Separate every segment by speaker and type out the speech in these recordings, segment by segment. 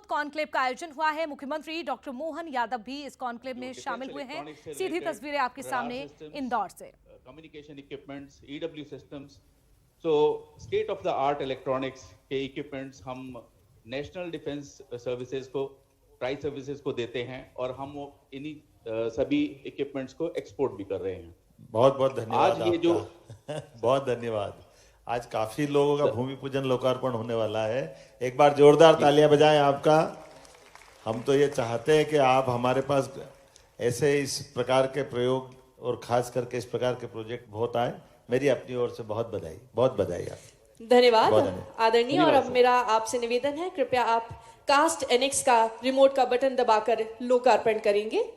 Speaker 1: Fourth conclave का आयोजन हुआ है। मुख्यमंत्री डॉक्टर मोहन यादव भी इस कॉन्क्लेव में शामिल हुए हैं। सीधी तस्वीरें आपके सामने इंदौर से।
Speaker 2: Communication equipments, EW systems, so state of the art electronics के इक्विपमेंट्स हम नेशनल डिफेंस सर्विसेज को, प्राइज सर्विसेज को देते हैं और हम इन्हीं सभी इक्विपमेंट्स को एक्सपोर्ट भी कर रहे हैं।
Speaker 3: बहुत बहुत धन्यवाद
Speaker 2: आज ये जो
Speaker 3: बहुत धन्यवाद। आज काफी लोगों का भूमि पूजन लोकार्पण होने वाला है। एक बार जोरदार तालियां बजाएं आपका। हम तो ये चाहते हैं कि आप हमारे पास ऐसे इस प्रकार के प्रयोग और खास करके इस प्रकार के प्रोजेक्ट बहुत आए। मेरी अपनी ओर से बहुत बधाई आप।
Speaker 4: धन्यवाद आदरणीय। और अब मेरा आपसे निवेदन है, कृपया आप कास्ट एनेक्स का रिमोट का बटन दबाकर लोकार्पण करेंगे।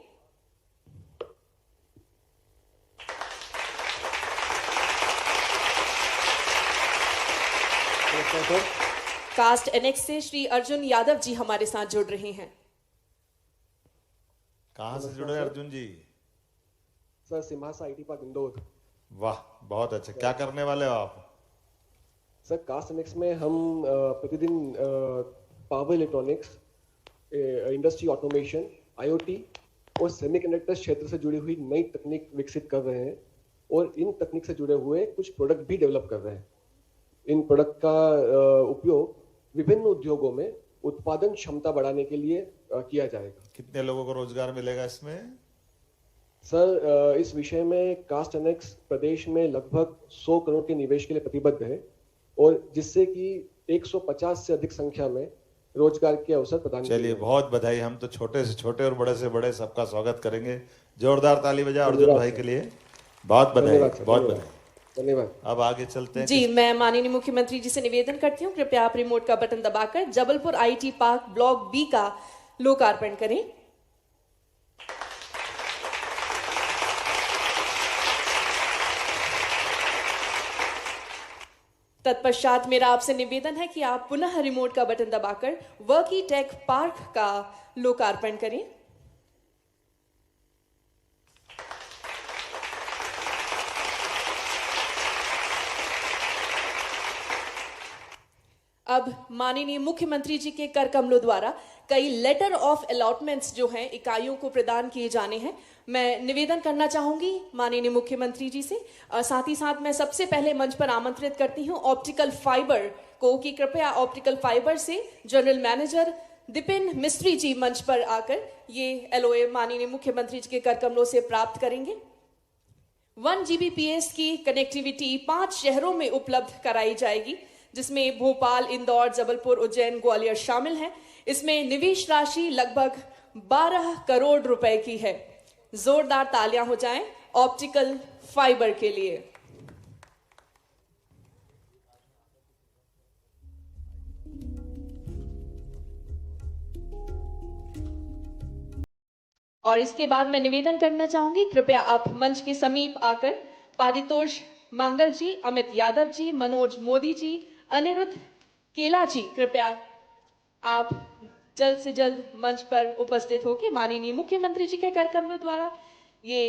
Speaker 4: कास्ट एनेक्स से श्री अर्जुन यादव जी हमारे साथ जुड़ रहे हैं।
Speaker 3: कहां से जुड़े Arjun ji?
Speaker 5: Sir, Simhasa IT park Indore.
Speaker 3: वाह, बहुत अच्छा। क्या करने वाले हो आप?
Speaker 5: सर, कास्ट एनेक्स में हम प्रतिदिन power electronics, industry automation, IoT और सेमीकंडक्टर क्षेत्र से जुड़ी हुई नई तकनीक विकसित कर रहे हैं और इन तकनीक से जुड़े हुए कुछ प्रोडक्ट भी डेवलप कर रहे हैं। इन प्रोडक्ट का उपयोग विभिन्न उद्योगों में उत्पादन क्षमता बढ़ाने के लिए किया जाएगा।
Speaker 3: कितने लोगों को रोजगार मिलेगा इसमें?
Speaker 5: सर, इस विषय में कास्ट एनेक्स प्रदेश में लगभग 100 करोड़ के निवेश के लिए प्रतिबद्ध है और जिससे कि 150 से अधिक संख्या में रोजगार के अवसर प्रदान।
Speaker 3: चलिए, बहुत बधाई। हम तो छोटे से छोटे और बड़े से बड़े सबका स्वागत करेंगे। जोरदार ताली बजा अर्जुन भाई के लिए। बहुत बधाई, बहुत बधाई।
Speaker 5: धन्यवाद।
Speaker 3: अब आगे चलते हैं।
Speaker 4: जी, मैं माननीय मुख्यमंत्री जी से निवेदन करती हूँ, कृपया आप रिमोट का बटन दबाकर Jabalpur IT park block B का लोकार्पण करें। तत्पश्चात मेरा आपसे निवेदन है कि आप पुनः रिमोट का बटन दबाकर वर्की टेक पार्क का लोकार्पण करें। अब माननीय मुख्यमंत्री जी के कर कमलों द्वारा कई लेटर ऑफ अलॉटमेंट्स जो हैं इकाइयों को प्रदान किए जाने हैं। मैं निवेदन करना चाहूंगी माननीय मुख्यमंत्री जी से। साथ ही साथ मैं सबसे पहले मंच पर आमंत्रित करती हूं ऑप्टिकल फाइबर को कि कृपया ऑप्टिकल फाइबर से जनरल मैनेजर दिपिन मिस्त्री जी मंच पर आकर ये एलओए माननीय मुख्यमंत्री जी के कर कमलों से प्राप्त करेंगे। 1 Gbps की कनेक्टिविटी 5 शहरों में उपलब्ध कराई जाएगी, जिसमें भोपाल, इंदौर, जबलपुर, उज्जैन, ग्वालियर शामिल हैं। इसमें निवेश राशि लगभग 12 करोड़ रुपए की है। जोरदार तालियां हो जाएं ऑप्टिकल फाइबर के लिए। और इसके बाद मैं निवेदन करना चाहूंगी, कृपया आप मंच के समीप आकर पारितोष मांगल जी, अमित यादव जी, मनोज मोदी जी, अनिरुद्ध केला जी, कृपया आप जल्द से जल्द मंच पर उपस्थित होकर माननीय मुख्यमंत्री जी के कर कमलों द्वारा ये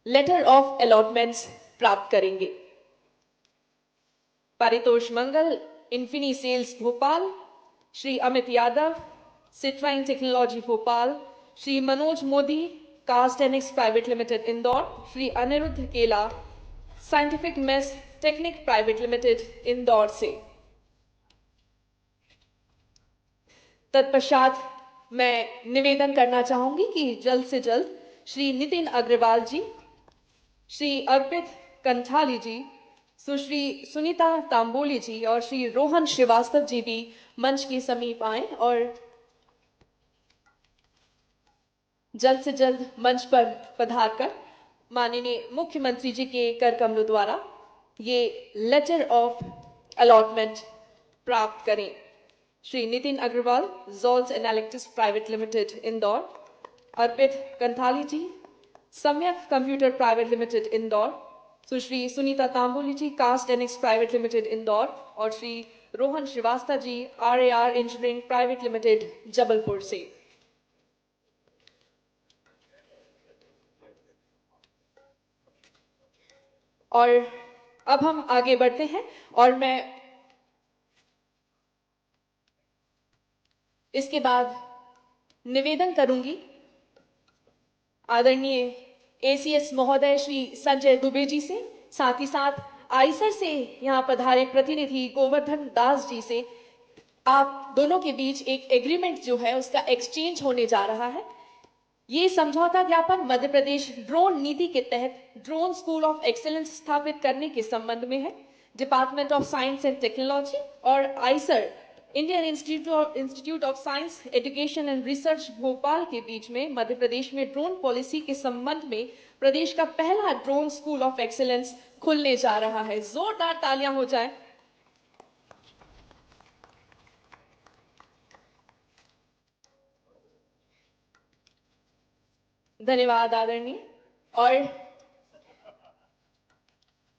Speaker 4: लेटर ऑफ अलॉटमेंट्स प्राप्त करेंगे। Paritosh Mangal, Infini Sales Bhopal, Shri Amit Yadav, Citrine Technology Bhopal, Shri Manoj Modi, Cast Annex Private Limited Indore, Shri Aniruddh Kela, Scientific Mess Technique Private Limited Indore से। तत्पश्चात मैं निवेदन करना चाहूंगी कि जल्द से जल्द श्री नितिन अग्रवाल जी, श्री अर्पित कंठाली जी, सुश्री सुनीता तांबोली जी और श्री रोहन श्रीवास्तव जी भी मंच के समीप आए और जल्द से जल्द मंच पर पधारकर माननीय मुख्यमंत्री जी के कर कमलों द्वारा ये लेटर ऑफ अलॉटमेंट प्राप्त करें। Shri Nitin Agrawal, Jols Analytics Private Limited Indore, Arpit Kanthali ji, Samyak Computer Private Limited Indore, Sushri Sunita Tamboli ji, Cast Annex Private Limited Indore और Shri Rohan Shrivastava ji, RAR Engineering Private Limited Jabalpur से। और अब हम आगे बढ़ते हैं और मैं इसके बाद निवेदन करूंगी आदरणीय एसीएस महोदय श्री संजय दुबे जी से, साथ ही साथ आईसर से यहाँ पधारे प्रतिनिधि गोवर्धन दास जी से। आप दोनों के बीच एक एग्रीमेंट जो है उसका एक्सचेंज होने जा रहा है। ये समझौता ज्ञापन मध्य प्रदेश ड्रोन नीति के तहत ड्रोन स्कूल ऑफ एक्सीलेंस स्थापित करने के संबंध में है। Department of Science and Technology और IISER Indian Institute of Science Education and Research Bhopal के बीच में मध्य प्रदेश में ड्रोन पॉलिसी के संबंध में प्रदेश का पहला ड्रोन स्कूल ऑफ एक्सीलेंस खुलने जा रहा है। जोरदार तालियां हो जाए। धन्यवाद आदरणीय। और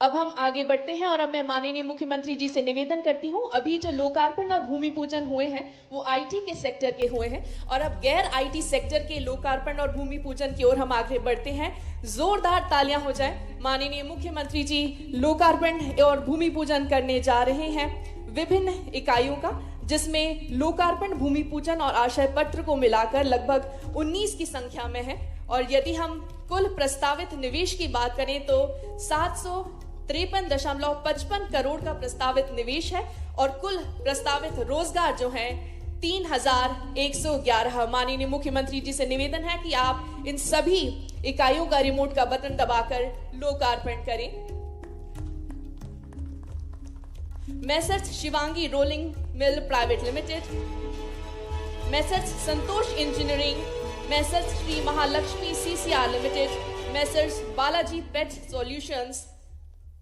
Speaker 4: अब हम आगे बढ़ते हैं और अब मैं माननीय मुख्यमंत्री जी से निवेदन करती हूं, अभी जो लोकार्पण और भूमि पूजन हुए हैं वो आईटी के सेक्टर के हुए हैं और अब गैर आईटी सेक्टर के लोकार्पण और भूमि पूजन की ओर हम आगे बढ़ते हैं। जोरदार तालियां हो जाए। माननीय मुख्यमंत्री जी लोकार्पण और भूमि पूजन करने जा रहे हैं विभिन्न इकाइयों का, जिसमें लोकार्पण, भूमि पूजन और आशय पत्र को मिलाकर लगभग 19 की संख्या में है। और यदि हम कुल प्रस्तावित निवेश की बात करें तो 753.55 करोड़ का प्रस्तावित निवेश है और कुल प्रस्तावित रोजगार जो है 3,111। माननीय मुख्यमंत्री जी से निवेदन है कि आप इन सभी इकाइयों का रिमोट का बटन दबाकर लोकार्पण करें। Messrs Shivangi Rolling Mill Private Limited, Messrs Santosh Engineering, Messrs Shri Mahalaxmi CCR Limited, Messrs Balaji Pet Solutions,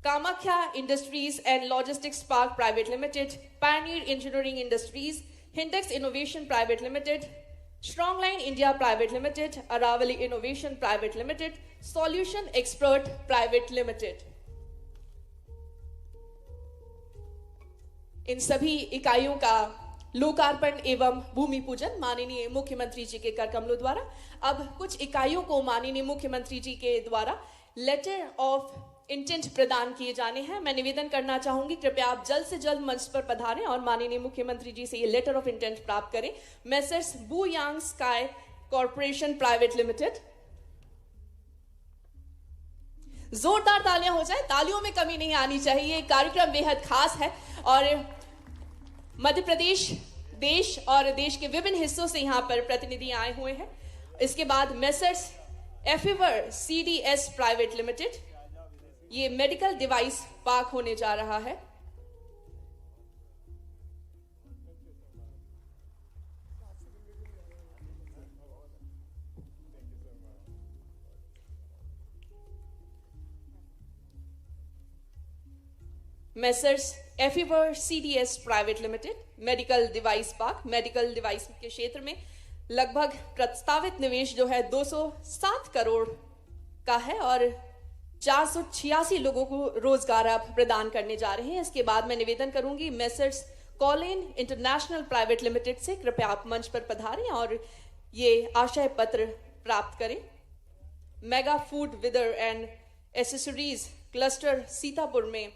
Speaker 4: Kamakhya Industries and Logistics Park Private Limited, Pioneer Engineering Industries, Hindex Innovation Private Limited, Strong Line India Private Limited, Aravali Innovation Private Limited, Solution Expert Private Limited. इन सभी इकाइयों का लोकार्पण एवं भूमि पूजन माननीय मुख्यमंत्री जी के कर कमलों द्वारा। अब कुछ इकाइयों को माननीय मुख्यमंत्री जी के द्वारा लेटर ऑफ इंटेंट प्रदान किए जाने हैं। मैं निवेदन करना चाहूंगी, कृपया आप जल्द से जल्द मंच पर पधारें और माननीय मुख्यमंत्री जी से ये लेटर ऑफ इंटेंट प्राप्त करें। मैसर्स बू यांग स्काई कॉर्पोरेशन प्राइवेट लिमिटेड। जोरदार तालियां हो जाए, तालियों में कमी नहीं आनी चाहिए। कार्यक्रम बेहद खास है और मध्य प्रदेश देश और देश के विभिन्न हिस्सों से यहां पर प्रतिनिधि आए हुए हैं। इसके बाद Messrs Efiver CDS Private Limited, ये मेडिकल डिवाइस पार्क होने जा रहा है। Messrs Efiver CDS Private Limited, medical device park, medical device के क्षेत्र में लगभग प्रस्तावित निवेश जो है 207 करोड़ का है और 486 लोगों को रोजगार आप प्रदान करने जा रहे हैं। इसके बाद मैं निवेदन करूंगी Messrs Colin international private limited से, कृपया आप मंच पर पधारें और ये आशय पत्र प्राप्त करें। Mega footwear and accessories cluster Sitapur में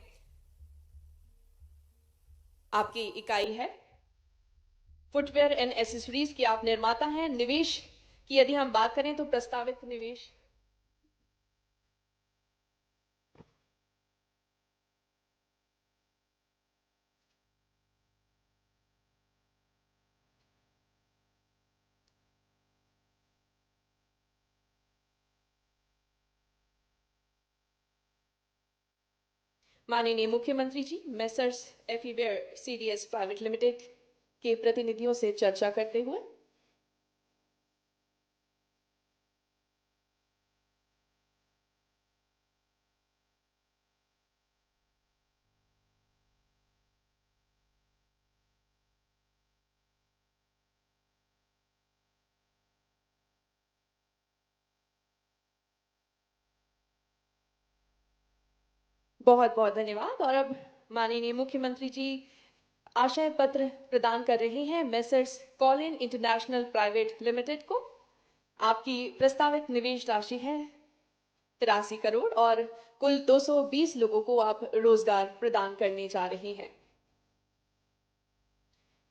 Speaker 4: आपकी इकाई है। फुटवेयर एंड एसेसरीज की आप निर्माता हैं। निवेश की यदि हम बात करें तो प्रस्तावित निवेश माननीय मुख्यमंत्री जी मैसर्स एफिवेयर सीडीएस प्राइवेट लिमिटेड के प्रतिनिधियों से चर्चा करते हुए। बहुत बहुत धन्यवाद। और अब माननीय मुख्यमंत्री जी आशय पत्र प्रदान कर रहे हैं Messrs Colin international private limited को। आपकी प्रस्तावित निवेश राशि है 83 करोड़ और कुल 220 लोगों को आप रोजगार प्रदान करने जा रहे हैं।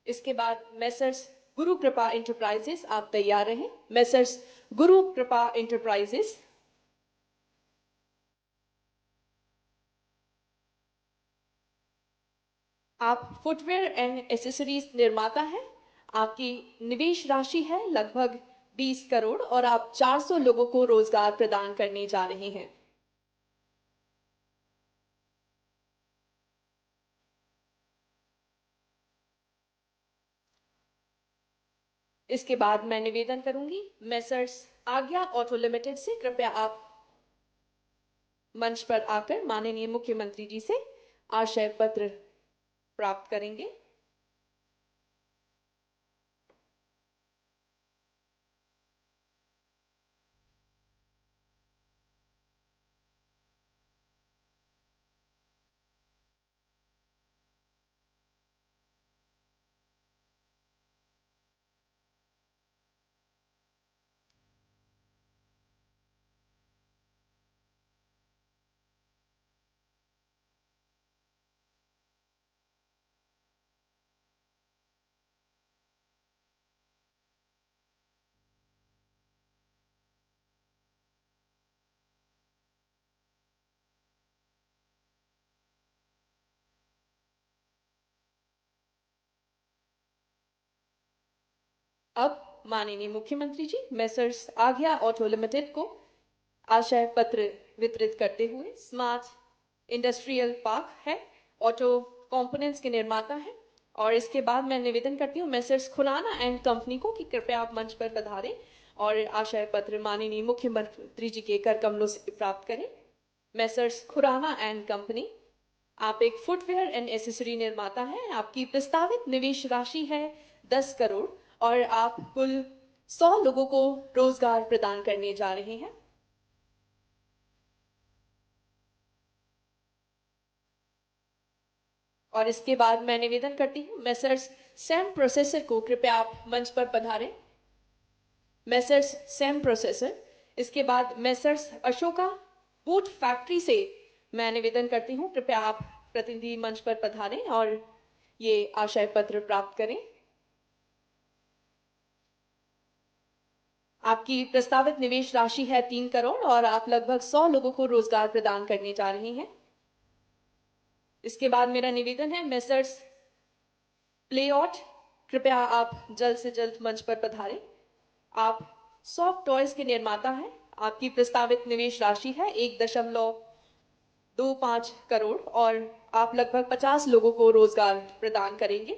Speaker 4: इसके बाद मैसर्स गुरु कृपा इंटरप्राइजेस, आप तैयार रहें। मेसर्स गुरु कृपा इंटरप्राइजेस, आप फुटवेयर एंड एसेसरीज निर्माता हैं। आपकी निवेश राशि है लगभग 20 करोड़ और आप 400 लोगों को रोजगार प्रदान करने जा रहे हैं। इसके बाद मैं निवेदन करूंगी मेसर्स आज्ञा ऑटो लिमिटेड से, कृपया आप मंच पर आकर माननीय मुख्यमंत्री जी से आशय पत्र प्राप्त करेंगे। अब माननीय मुख्यमंत्री जी मेसर्स आज्ञा ऑटो लिमिटेड को आशय पत्र वितरित करते हुए, स्मार्ट इंडस्ट्रियल पार्क है, ऑटो कंपोनेंट्स के निर्माता है। और इसके बाद मैं निवेदन करती हूँ मेसर्स खुराना एंड कंपनी को कि कृपया आप मंच पर पधारें और आशय पत्र माननीय मुख्यमंत्री जी के कर कमलों से प्राप्त करें। मेसर्स खुराना एंड कंपनी, आप एक फुटवेयर एंड एसेसरी निर्माता हैं। आपकी प्रस्तावित निवेश राशि है 10 करोड़ और आप कुल 100 लोगों को रोजगार प्रदान करने जा रहे हैं। और इसके बाद मैं निवेदन करती हूँ मेसर्स सैम प्रोसेसर को, कृपया आप मंच पर पधारें। मेसर्स सैम प्रोसेसर, इसके बाद मेसर्स अशोका बूट फैक्ट्री से मैं निवेदन करती हूँ, कृपया आप प्रतिनिधि मंच पर पधारें और ये आशय पत्र प्राप्त करें। आपकी प्रस्तावित निवेश राशि है 3 करोड़ और आप लगभग 100 लोगों को रोजगार प्रदान करने जा रहे हैं। इसके बाद मेरा निवेदन है मेसर्स प्लेआउट, कृपया आप जल्द से जल्द मंच पर पधारें। आप सॉफ्ट टॉयज के निर्माता हैं। आपकी प्रस्तावित निवेश राशि है 1.25 करोड़ और आप लगभग 50 लोगों को रोजगार प्रदान करेंगे।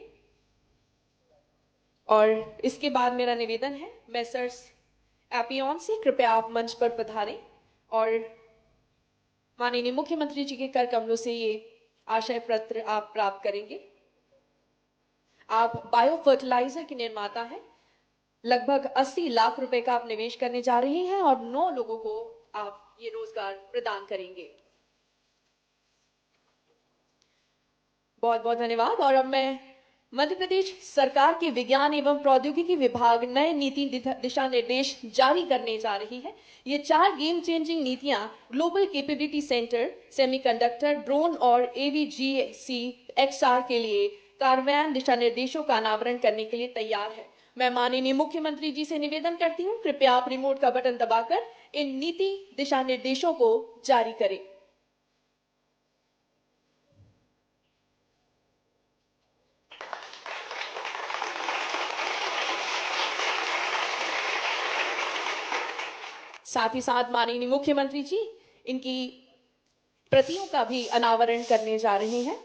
Speaker 4: और इसके बाद मेरा निवेदन है मेसर्स एपियन से, कृपया आप मंच पर पधारें और माननीय मुख्यमंत्री जी के कर कमलों से ये आशय पत्र आप प्राप्त करेंगे। आप बायो फर्टिलाइजर के निर्माता हैं। लगभग 80 लाख रुपए का आप निवेश करने जा रहे हैं और 9 लोगों को आप ये रोजगार प्रदान करेंगे। बहुत बहुत धन्यवाद। और अब मैं मध्य प्रदेश सरकार के विज्ञान एवं प्रौद्योगिकी विभाग नए नीति दिशा निर्देश जारी करने जा रही है। ये 4 गेम चेंजिंग नीतियां global capability centre, semiconductor, drone और AVGC XR के लिए कार्यान्वयन दिशा निर्देशों का अनावरण करने के लिए तैयार है। मैं माननीय मुख्यमंत्री जी से निवेदन करती हूँ, कृपया आप रिमोट का बटन दबाकर इन नीति दिशा निर्देशों को जारी करें। साथ ही साथ माननीय मुख्यमंत्री जी इनकी प्रतियों का भी अनावरण करने जा रहे हैं।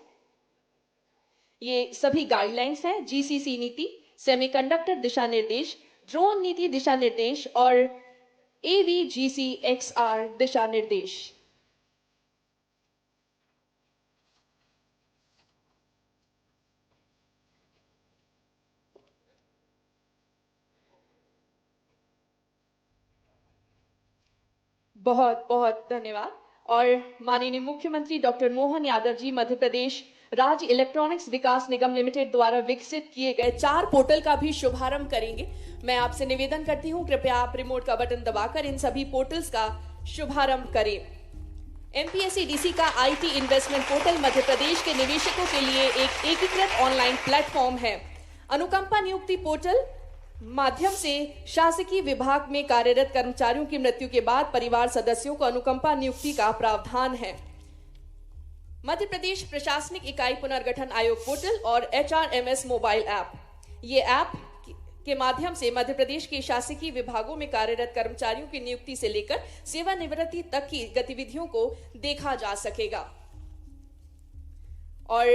Speaker 4: ये सभी गाइडलाइंस हैं, GCC नीति, सेमीकंडक्टर दिशा निर्देश, ड्रोन नीति दिशा निर्देश और AVGC XR दिशा निर्देश। बहुत बहुत धन्यवाद। और माननीय मुख्यमंत्री डॉक्टर मोहन यादव जी मध्य प्रदेश राज्य इलेक्ट्रॉनिक्स विकास निगम लिमिटेड द्वारा विकसित किए गए 4 पोर्टल का भी शुभारंभ करेंगे। मैं आपसे निवेदन करती हूं, कृपया आप रिमोट का बटन दबाकर इन सभी पोर्टल्स का शुभारंभ करें। MPSC का IT investment portal Madhya Pradesh के निवेशकों के लिए एक एकीकृत ऑनलाइन प्लेटफॉर्म है। अनुकंपा नियुक्ति पोर्टल माध्यम से शासकीय विभाग में कार्यरत कर्मचारियों की मृत्यु के बाद परिवार सदस्यों को अनुकंपा नियुक्ति का प्रावधान है। मध्य प्रदेश प्रशासनिक इकाई पुनर्गठन आयोग पोर्टल और HRMS मोबाइल ऐप, ये ऐप के माध्यम से मध्य प्रदेश के शासकीय विभागों में कार्यरत कर्मचारियों की नियुक्ति से लेकर सेवानिवृत्ति तक की गतिविधियों को देखा जा सकेगा। और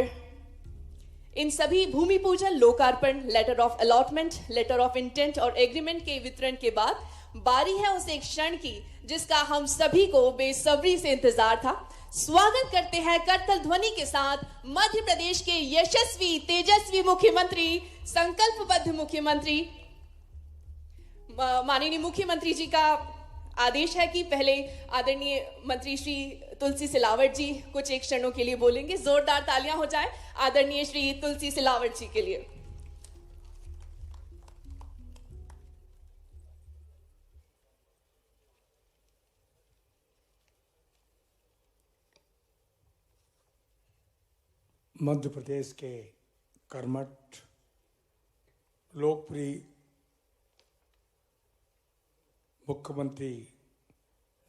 Speaker 4: इन सभी भूमि पूजन, लोकार्पण, letter of allotment, letter of intent और एग्रीमेंट के वितरण के बाद बारी है उस एक क्षण की जिसका हम सभी को बेसब्री से इंतजार था। स्वागत करते हैं करतल ध्वनि के साथ मध्य प्रदेश के यशस्वी, तेजस्वी मुख्यमंत्री, संकल्पबद्ध मुख्यमंत्री। माननीय मुख्यमंत्री जी का आदेश है कि पहले आदरणीय मंत्री श्री तुलसी सिलावट जी कुछ एक क्षणों के लिए बोलेंगे। जोरदार तालियां हो जाए आदरणीय श्री तुलसी सिलावट जी के लिए।
Speaker 6: मध्य प्रदेश के कर्मठ, लोकप्रिय मुख्यमंत्री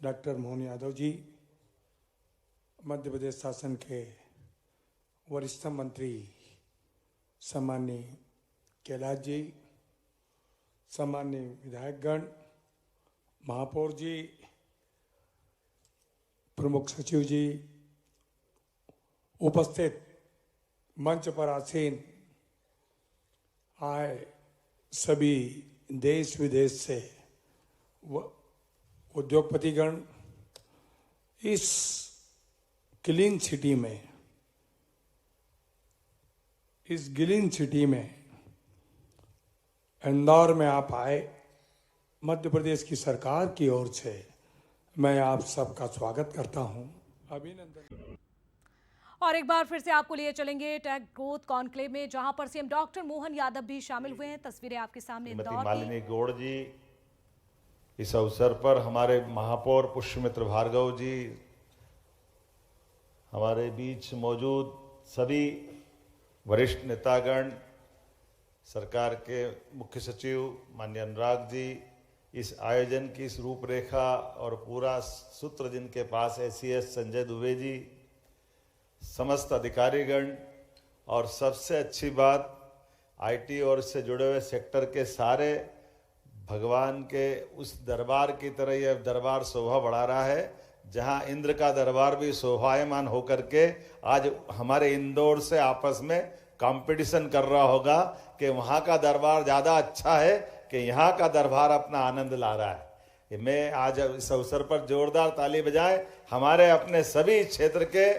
Speaker 6: डॉक्टर मोहन यादव जी, मध्य प्रदेश शासन के वरिष्ठ मंत्री सम्माननीय कैलाश जी, सम्माननीय विधायकगण, महापौर जी, प्रमुख सचिव जी, उपस्थित मंच पर आसीन आए सभी देश विदेश से उद्योगपतिगण, इस क्लीन सिटी में, इस ग्रीन सिटी में इंदौर में आप आए, मध्य प्रदेश की सरकार की ओर से मैं आप सबका स्वागत करता हूं, अभिनंदन।
Speaker 1: और एक बार फिर से आपको लिए चलेंगे टेक ग्रोथ कॉन्क्लेव में, जहां पर सीएम डॉक्टर मोहन यादव भी शामिल हुए हैं। तस्वीरें आपके सामने इंदौर की।
Speaker 3: मालिनी गौड़ जी, इस अवसर पर हमारे महापौर पुष्यमित्र भार्गव जी, हमारे बीच मौजूद सभी वरिष्ठ नेतागण, सरकार के मुख्य सचिव माननीय अनुराग जी, इस आयोजन की इस रूपरेखा और पूरा सूत्र जिनके पास है, CS संजय दुबे जी, समस्त अधिकारीगण, और सबसे अच्छी बात IT और इससे जुड़े हुए सेक्टर के सारे, भगवान के उस दरबार की तरह यह दरबार शोभा बढ़ा रहा है, जहां इंद्र का दरबार भी शोभायमान होकर के आज हमारे इंदौर से आपस में कंपटीशन कर रहा होगा कि वहां का दरबार ज़्यादा अच्छा है कि यहाँ का दरबार अपना आनंद ला रहा है। मैं आज इस अवसर पर जोरदार ताली बजाएं हमारे अपने सभी क्षेत्र के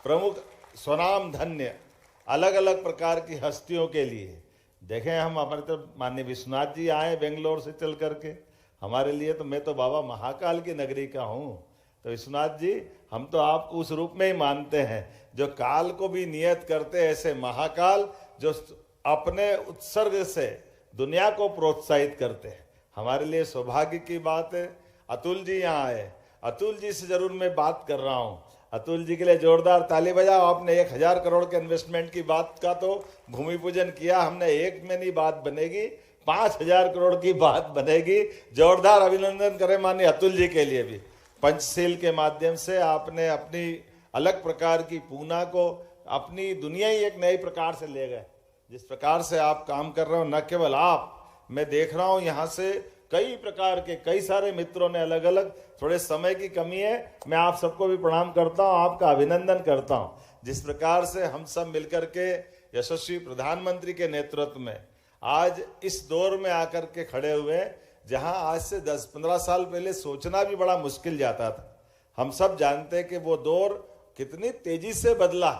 Speaker 3: प्रमुख स्वनाम धन्य अलग अलग प्रकार की हस्तियों के लिए। देखें, हम हमारे तो माननीय विश्वनाथ जी आए बेंगलोर से चल करके, हमारे लिए तो मैं तो बाबा महाकाल की नगरी का हूँ, तो विश्वनाथ जी हम तो आपको उस रूप में ही मानते हैं जो काल को भी नियत करते, ऐसे महाकाल जो अपने उत्सर्ग से दुनिया को प्रोत्साहित करते हैं। हमारे लिए सौभाग्य की बात है अतुल जी यहाँ आए। अतुल जी से जरूर मैं बात कर रहा हूँ। अतुल जी के लिए जोरदार ताली बजाओ। आपने 1000 करोड़ के इन्वेस्टमेंट की बात का तो भूमि पूजन किया, हमने एक में नहीं बात बनेगी, 5000 करोड़ की बात बनेगी। जोरदार अभिनंदन करें माननीय अतुल जी के लिए भी। पंचशील के माध्यम से आपने अपनी अलग प्रकार की पूना को अपनी दुनिया ही एक नए प्रकार से ले गए। जिस प्रकार से आप काम कर रहे हो, न केवल आप, मैं देख रहा हूं यहाँ से कई प्रकार के कई सारे मित्रों ने अलग अलग, थोड़े समय की कमी है, मैं आप सबको भी प्रणाम करता हूं, आपका अभिनंदन करता हूं। जिस प्रकार से हम सब मिलकर के यशस्वी प्रधानमंत्री के नेतृत्व में आज इस दौर में आकर के खड़े हुए, जहां आज से 10-15 साल पहले सोचना भी बड़ा मुश्किल जाता था। हम सब जानते हैं कि वो दौर कितनी तेजी से बदला।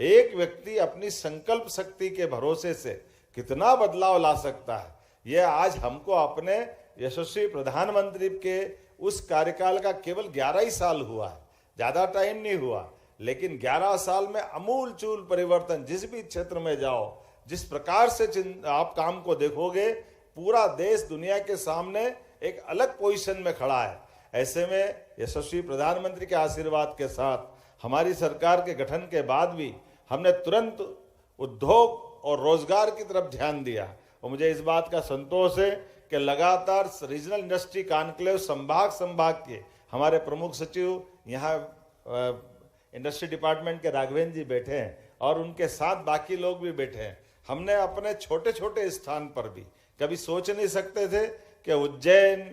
Speaker 3: एक व्यक्ति अपनी संकल्प शक्ति के भरोसे से कितना बदलाव ला सकता है, यह आज हमको अपने यशस्वी प्रधानमंत्री के उस कार्यकाल का केवल 11 ही साल हुआ है, ज्यादा टाइम नहीं हुआ, लेकिन 11 साल में अमूल चूल परिवर्तन। जिस भी क्षेत्र में जाओ, जिस प्रकार से आप काम को देखोगे, पूरा देश दुनिया के सामने एक अलग पोजीशन में खड़ा है। ऐसे में यशस्वी प्रधानमंत्री के आशीर्वाद के साथ हमारी सरकार के गठन के बाद भी हमने तुरंत उद्योग और रोजगार की तरफ ध्यान दिया। और मुझे इस बात का संतोष है कि लगातार रीजनल इंडस्ट्री कॉन्क्लेव संभाग के हमारे प्रमुख सचिव यहाँ इंडस्ट्री डिपार्टमेंट के राघवेंद्र जी बैठे हैं और उनके साथ बाकी लोग भी बैठे हैं। हमने अपने छोटे छोटे स्थान पर भी कभी सोच नहीं सकते थे कि उज्जैन,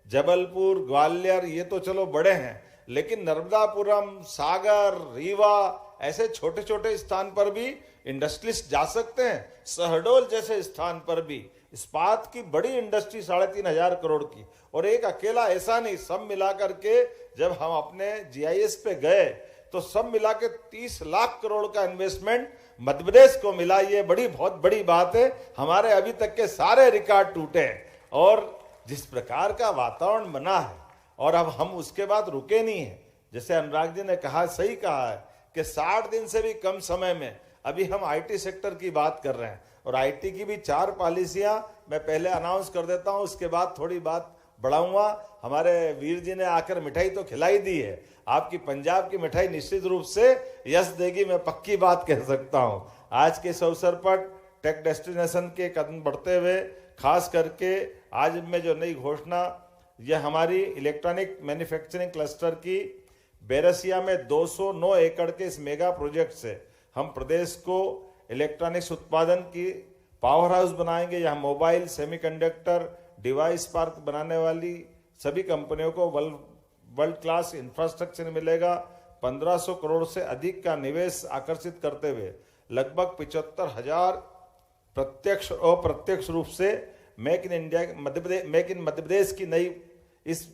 Speaker 3: जबलपुर, ग्वालियर ये तो चलो बड़े हैं, लेकिन नर्मदापुरम, सागर, रीवा ऐसे छोटे छोटे स्थान पर भी इंडस्ट्रियलिस्ट जा सकते हैं। शहडोल जैसे स्थान पर भी इस्पात की बड़ी इंडस्ट्री 3,500 करोड़ की, और एक अकेला ऐसा नहीं, सब मिलाकर के जब हम अपने GIS पे गए तो सब मिला के 30 लाख करोड़ का इन्वेस्टमेंट मध्य प्रदेश को मिला। ये बहुत बड़ी बात है। हमारे अभी तक के सारे रिकॉर्ड टूटे हैं और जिस प्रकार का वातावरण बना है, और अब हम उसके बाद रुके नहीं हैं। जैसे अनुराग जी ने कहा, सही कहा है कि 60 दिन से भी कम समय में अभी हम IT सेक्टर की बात कर रहे हैं, और IT की भी 4 पॉलिसियां मैं पहले अनाउंस कर देता हूं, उसके बाद थोड़ी बात बढ़ाऊंगा। हमारे वीर जी ने आकर मिठाई तो खिलाई दी है, आपकी पंजाब की मिठाई निश्चित रूप से यश देगी, मैं पक्की बात कह सकता हूं। आज के इस अवसर पर टेक डेस्टिनेशन के कदम बढ़ते हुए, खास करके आज में जो नई घोषणा, यह हमारी इलेक्ट्रॉनिक मैन्युफैक्चरिंग क्लस्टर की बैरसिया में 209 एकड़ के इस मेगा प्रोजेक्ट से हम प्रदेश को इलेक्ट्रॉनिक्स उत्पादन की पावर हाउस बनाएंगे। यहाँ मोबाइल, सेमीकंडक्टर, डिवाइस पार्क बनाने वाली सभी कंपनियों को वर्ल्ड क्लास इंफ्रास्ट्रक्चर मिलेगा। 1500 करोड़ से अधिक का निवेश आकर्षित करते हुए लगभग 75,000 प्रत्यक्ष और अप्रत्यक्ष रूप से मेक इन मध्य प्रदेश की नई इस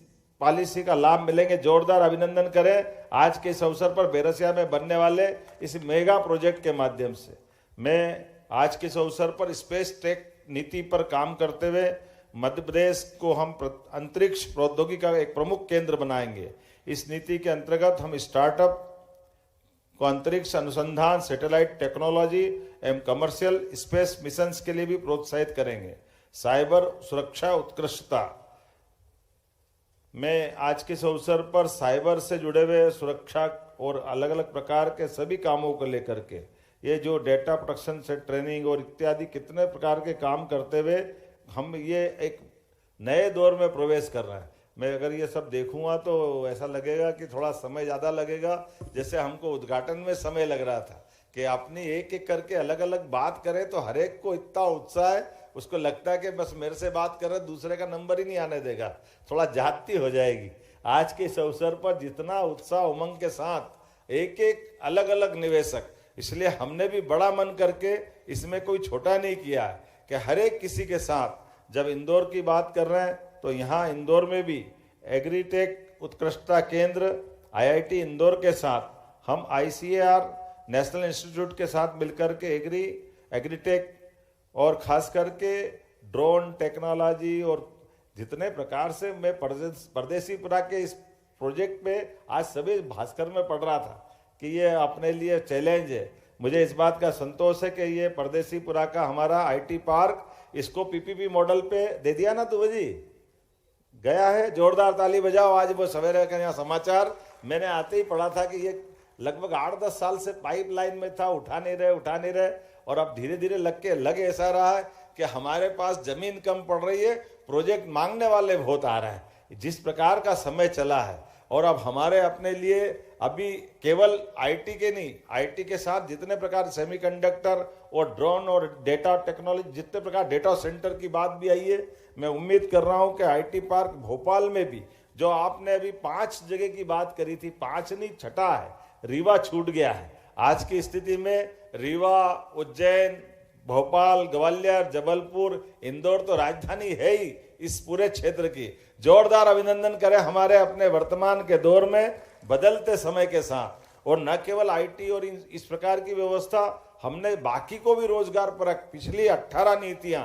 Speaker 3: पॉलिसी का लाभ मिलेंगे। जोरदार अभिनंदन करें आज के इस अवसर पर बैरसिया में बनने वाले इस मेगा प्रोजेक्ट के माध्यम से। मैं आज के इस अवसर पर स्पेस टेक नीति पर काम करते हुए मध्य प्रदेश को हम अंतरिक्ष प्रौद्योगिकी का एक प्रमुख केंद्र बनाएंगे। इस नीति के अंतर्गत हम स्टार्टअप को अंतरिक्ष अनुसंधान, सैटेलाइट टेक्नोलॉजी एवं कमर्शियल स्पेस मिशंस के लिए भी प्रोत्साहित करेंगे। साइबर सुरक्षा उत्कृष्टता, मैं आज के इस अवसर पर साइबर से जुड़े हुए सुरक्षा और अलग अलग प्रकार के सभी कामों को लेकर के, ये जो डेटा प्रोटेक्शन से ट्रेनिंग और इत्यादि कितने प्रकार के काम करते हुए हम ये एक नए दौर में प्रवेश कर रहे हैं। मैं अगर ये सब देखूंगा तो ऐसा लगेगा कि थोड़ा समय ज़्यादा लगेगा, जैसे हमको उद्घाटन में समय लग रहा था कि अपनी एक एक करके अलग अलग बात करें तो हर एक को इतना उत्साह है, उसको लगता है कि बस मेरे से बात कर रहे, दूसरे का नंबर ही नहीं आने देगा, थोड़ा जाती हो जाएगी। आज के इस अवसर पर जितना उत्साह उमंग के साथ एक एक अलग अलग निवेशक, इसलिए हमने भी बड़ा मन करके इसमें कोई छोटा नहीं किया है कि हर एक किसी के साथ। जब इंदौर की बात कर रहे हैं तो यहाँ इंदौर में भी एग्रीटेक उत्कृष्टता केंद्र IIT इंदौर के साथ हम ICAR नेशनल इंस्टीट्यूट के साथ मिलकर के एग्रीटेक और खास करके ड्रोन टेक्नोलॉजी और जितने प्रकार से मैं परदेसीपुरा के इस प्रोजेक्ट पे आज सभी भास्कर में पढ़ रहा था कि ये अपने लिए चैलेंज है। मुझे इस बात का संतोष है कि ये परदेसीपुरा का हमारा IT पार्क, इसको PPP मॉडल पे दे दिया ना तुम जी, गया है। जोरदार ताली बजाओ। आज वो सवेरे का यहाँ समाचार मैंने आते ही पढ़ा था कि ये लगभग 8-10 साल से पाइपलाइन में था, उठा नहीं रहे, और अब धीरे धीरे लग ऐसा रहा है कि हमारे पास जमीन कम पड़ रही है, प्रोजेक्ट मांगने वाले बहुत आ रहे हैं। जिस प्रकार का समय चला है, और अब हमारे अपने लिए अभी केवल IT के नहीं, IT के साथ जितने प्रकार सेमीकंडक्टर और ड्रोन और डेटा टेक्नोलॉजी, जितने प्रकार डेटा सेंटर की बात भी आई है, मैं उम्मीद कर रहा हूं कि IT पार्क भोपाल में भी, जो आपने अभी 5 जगह की बात करी थी, 5 नहीं 6 है, रीवा छूट गया है। आज की स्थिति में रीवा, उज्जैन, भोपाल, ग्वालियर, जबलपुर, इंदौर तो राजधानी है ही इस पूरे क्षेत्र की। जोरदार अभिनंदन करें हमारे अपने वर्तमान के दौर में बदलते समय के साथ। और न केवल IT और इस प्रकार की व्यवस्था, हमने बाकी को भी रोजगार परक पिछली 18 नीतियां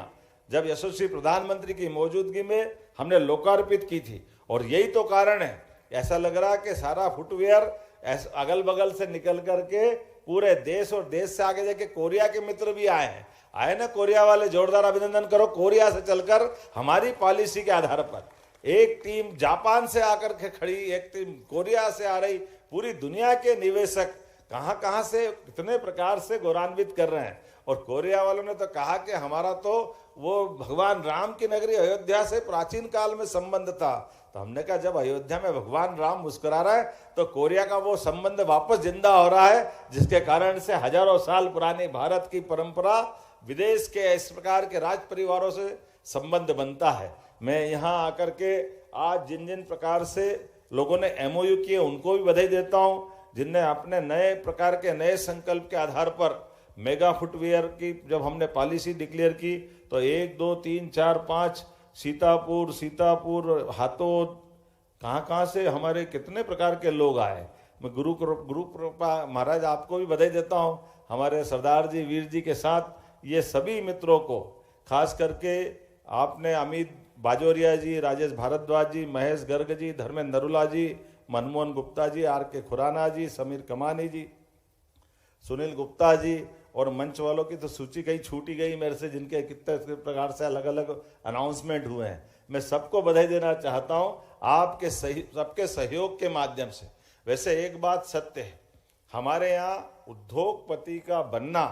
Speaker 3: जब यशस्वी प्रधानमंत्री की मौजूदगी में हमने लोकार्पित की थी, और यही तो कारण है ऐसा लग रहा कि सारा फुटवेयर अगल बगल से निकल करके पूरे देश और देश से आगे जाके कोरिया के मित्र भी आए ना कोरिया वाले, जोरदार अभिनंदन करो। कोरिया से चलकर हमारी पॉलिसी के आधार पर एक टीम जापान से आकर के खड़ी, एक टीम कोरिया से आ रही, पूरी दुनिया के निवेशक कहां से कितने प्रकार से गौरवान्वित कर रहे हैं। और कोरिया वालों ने तो कहा कि हमारा तो वो भगवान राम की नगरी अयोध्या से प्राचीन काल में संबंध था। तो हमने कहा जब अयोध्या में भगवान राम मुस्कुरा रहा है तो कोरिया का वो संबंध वापस जिंदा हो रहा है, जिसके कारण से हजारों साल पुरानी भारत की परंपरा विदेश के इस प्रकार के राज परिवारों से संबंध बनता है। मैं यहाँ आकर के आज जिन जिन प्रकार से लोगों ने MOU किए उनको भी बधाई देता हूँ, जिनने अपने नए प्रकार के नए संकल्प के आधार पर मेगा फुटवेयर की जब हमने पॉलिसी डिक्लेयर की तो 1, 2, 3, 4, 5 सीतापुर हाथोद कहाँ से हमारे कितने प्रकार के लोग आए। मैं गुरु कृपा महाराज आपको भी बधाई देता हूँ, हमारे सरदार जी वीर जी के साथ ये सभी मित्रों को, खास करके आपने अमित बाजोरिया जी, राजेश भारद्वाज जी, महेश गर्ग जी, धर्मेंद्र नरूला जी, मनमोहन गुप्ता जी, RK खुराना जी, समीर कमानी जी, सुनील गुप्ता जी और मंच वालों की तो सूची कहीं छूटी गई मेरे से, जिनके कितने प्रकार से अलग अलग अनाउंसमेंट हुए हैं। मैं सबको बधाई देना चाहता हूं आपके सबके सहयोग के माध्यम से। वैसे एक बात सत्य है, हमारे यहाँ उद्योगपति का बनना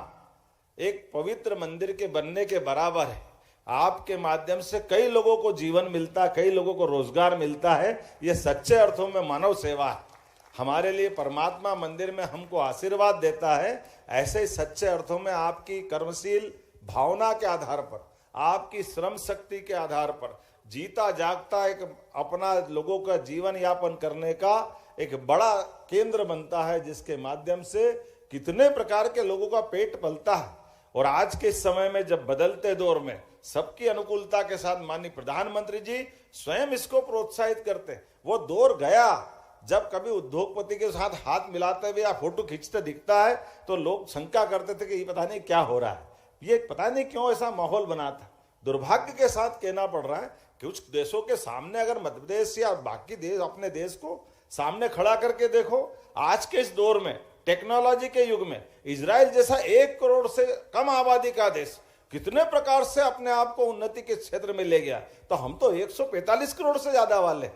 Speaker 3: एक पवित्र मंदिर के बनने के बराबर है। आपके माध्यम से कई लोगों को जीवन मिलता, कई लोगों को रोजगार मिलता है। ये सच्चे अर्थों में मानव सेवा है। हमारे लिए परमात्मा मंदिर में हमको आशीर्वाद देता है। ऐसे ही सच्चे अर्थों में आपकी कर्मशील भावना के आधार पर, आपकी श्रम शक्ति के आधार पर जीता जागता एक अपना लोगों का जीवन यापन करने का एक बड़ा केंद्र बनता है, जिसके माध्यम से कितने प्रकार के लोगों का पेट पलता है। और आज के समय में जब बदलते दौर में सबकी अनुकूलता के साथ माननीय प्रधानमंत्री जी स्वयं इसको प्रोत्साहित करते हैं। वो दौर गया जब कभी उद्योगपति के साथ हाथ मिलाते हुए या फोटो खींचते दिखता है तो लोग शंका करते थे कि ये पता नहीं क्या हो रहा है, ये पता नहीं क्यों ऐसा माहौल बना था। दुर्भाग्य के साथ कहना पड़ रहा है कि कुछ देशों के सामने अगर मध्य प्रदेश या बाकी देश अपने देश को सामने खड़ा करके देखो, आज के इस दौर में टेक्नोलॉजी के युग में इजराइल जैसा 1 करोड़ से कम आबादी का देश कितने प्रकार से अपने आप को उन्नति के क्षेत्र में ले गया। तो हम तो 145 करोड़ से ज्यादा वाले।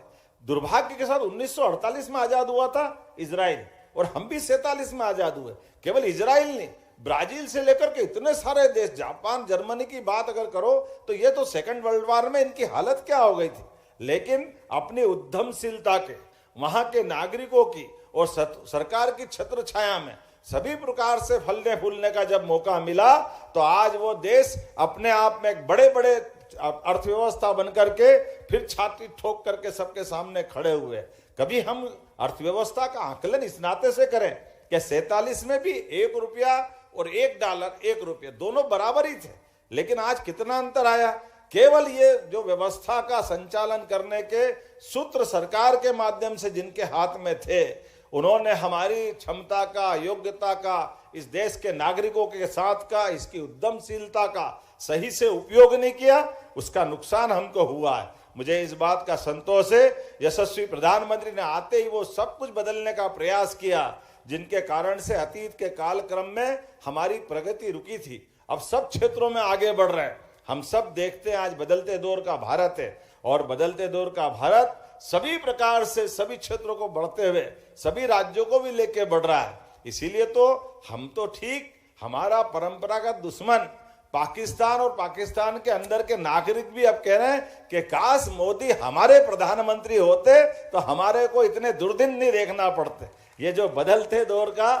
Speaker 3: दुर्भाग्य के साथ 1948 में आजाद हुआ था इजराइल और हम भी 47 में आजाद हुए। केवल इजराइल नहीं, ब्राजील से लेकर के इतने सारे देश, जापान, जर्मनी की बात अगर करो तो ये तो सेकंड वर्ल्ड वॉर में इनकी हालत क्या हो गई थी। लेकिन अपनी उद्यमशीलता के, वहां के नागरिकों की और सरकार की छत्र छाया में सभी प्रकार से फलने फूलने का जब मौका मिला तो आज वो देश अपने आप में एक बड़े बड़े अर्थव्यवस्था बनकर के फिर छाती ठोक करके सबके सामने खड़े हुए। कभी हम अर्थव्यवस्था का आकलन इस नाते से करें कि 47 में भी 1 रुपया और $1 1 रुपया दोनों बराबर ही थे, लेकिन आज कितना अंतर आया। केवल ये जो व्यवस्था का संचालन करने के सूत्र सरकार के माध्यम से जिनके हाथ में थे, उन्होंने हमारी क्षमता का, योग्यता का, इस देश के नागरिकों के साथ का, इसकी उद्यमशीलता का सही से उपयोग नहीं किया, उसका नुकसान हमको हुआ है। मुझे इस बात का संतोष है, यशस्वी प्रधानमंत्री ने आते ही वो सब कुछ बदलने का प्रयास किया जिनके कारण से अतीत के कालक्रम में हमारी प्रगति रुकी थी। अब सब क्षेत्रों में आगे बढ़ रहे हैं। हम सब देखते हैं आज बदलते दौर का भारत है और बदलते दौर का भारत सभी प्रकार से सभी क्षेत्रों को बढ़ते हुए सभी राज्यों को भी लेके बढ़ रहा है। इसीलिए तो हम तो ठीक, हमारा परंपरागत दुश्मन पाकिस्तान और पाकिस्तान के अंदर के नागरिक भी अब कह रहे हैं कि काश मोदी हमारे प्रधानमंत्री होते तो हमारे को इतने दुर्दिन नहीं देखना पड़ते। ये जो बदलते दौर का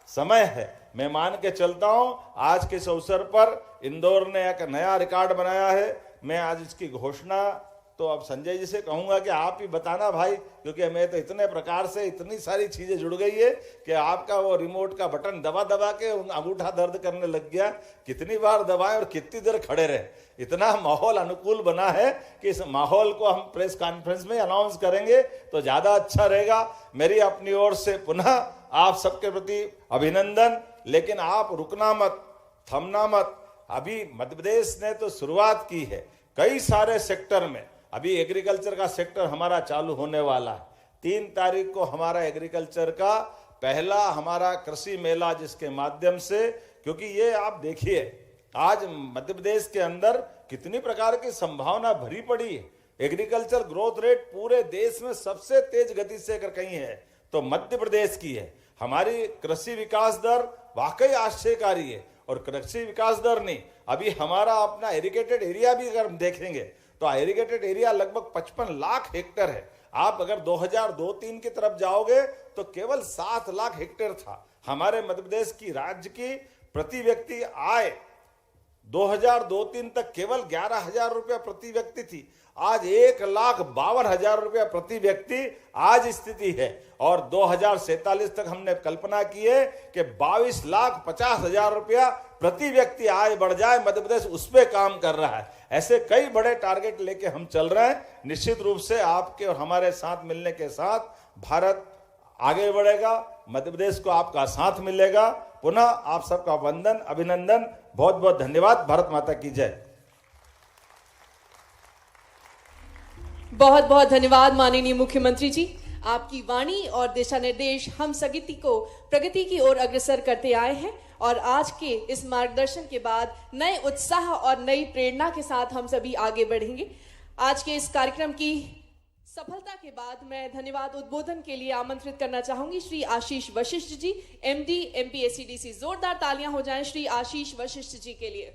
Speaker 3: समय है, मैं मान के चलता हूं आज के इस अवसर पर इंदौर ने एक नया रिकॉर्ड बनाया है। मैं आज इसकी घोषणा तो अब संजय जी से कहूंगा कि आप ही बताना भाई, क्योंकि मैं तो इतने प्रकार से इतनी सारी चीजें जुड़ गई है कि आपका वो रिमोट का बटन दबा दबा के अंगूठा दर्द करने लग गया। कितनी बार दबाएं और कितनी देर खड़े रहे। इतना माहौल अनुकूल बना है कि इस माहौल को हम प्रेस कॉन्फ्रेंस में अनाउंस करेंगे तो ज्यादा अच्छा रहेगा। मेरी अपनी ओर से पुनः आप सबके प्रति अभिनंदन। लेकिन आप रुकना मत, थमना मत। अभी मध्य प्रदेश ने तो शुरुआत की है कई सारे सेक्टर में। अभी एग्रीकल्चर का सेक्टर हमारा चालू होने वाला है। 3 तारीख को हमारा एग्रीकल्चर का पहला हमारा कृषि मेला, जिसके माध्यम से, क्योंकि ये आप देखिए आज मध्य प्रदेश के अंदर कितनी प्रकार की संभावना भरी पड़ी है। एग्रीकल्चर ग्रोथ रेट पूरे देश में सबसे तेज गति से अगर कहीं है तो मध्य प्रदेश की है। हमारी कृषि विकास दर वाकई आश्चर्यकारी है और कृषि विकास दर नहीं। अभी हमारा अपना इरिगेटेड एरिया भी अगर हम देखेंगे तो इरिगेटेड एरिया लगभग 55 लाख हेक्टेयर है। आप अगर 2002-03 की तरफ जाओगे तो केवल 7 लाख हेक्टेयर था। हमारे मध्य प्रदेश की राज्य की प्रति व्यक्ति आय 2002-03 तक केवल 11,000 रुपया प्रति व्यक्ति थी। आज 1,52,000 रुपया प्रति व्यक्ति आज स्थिति है। और 2047 तक हमने कल्पना की है कि 22,50,000 रुपया प्रति व्यक्ति आय बढ़ जाए। मध्य प्रदेश उस पर काम कर रहा है। ऐसे कई बड़े टारगेट लेके हम चल रहे हैं। निश्चित रूप से आपके और हमारे साथ मिलने के साथ भारत आगे बढ़ेगा, मध्य प्रदेश को आपका साथ मिलेगा। पुनः आप सबका वंदन, अभिनंदन, बहुत बहुत धन्यवाद। भारत माता की जय।
Speaker 4: बहुत बहुत धन्यवाद माननीय मुख्यमंत्री जी। आपकी वाणी और दिशा निर्देश हम सगिति को प्रगति की ओर अग्रसर करते आए हैं और आज के इस मार्गदर्शन के बाद नए उत्साह और नई प्रेरणा के साथ हम सभी आगे बढ़ेंगे। आज के इस कार्यक्रम की सफलता के बाद मैं धन्यवाद उद्बोधन के लिए आमंत्रित करना चाहूंगी श्री आशीष वशिष्ठ जी, MD MPSCDC। जोरदार तालियां हो जाएं श्री आशीष वशिष्ठ जी के लिए।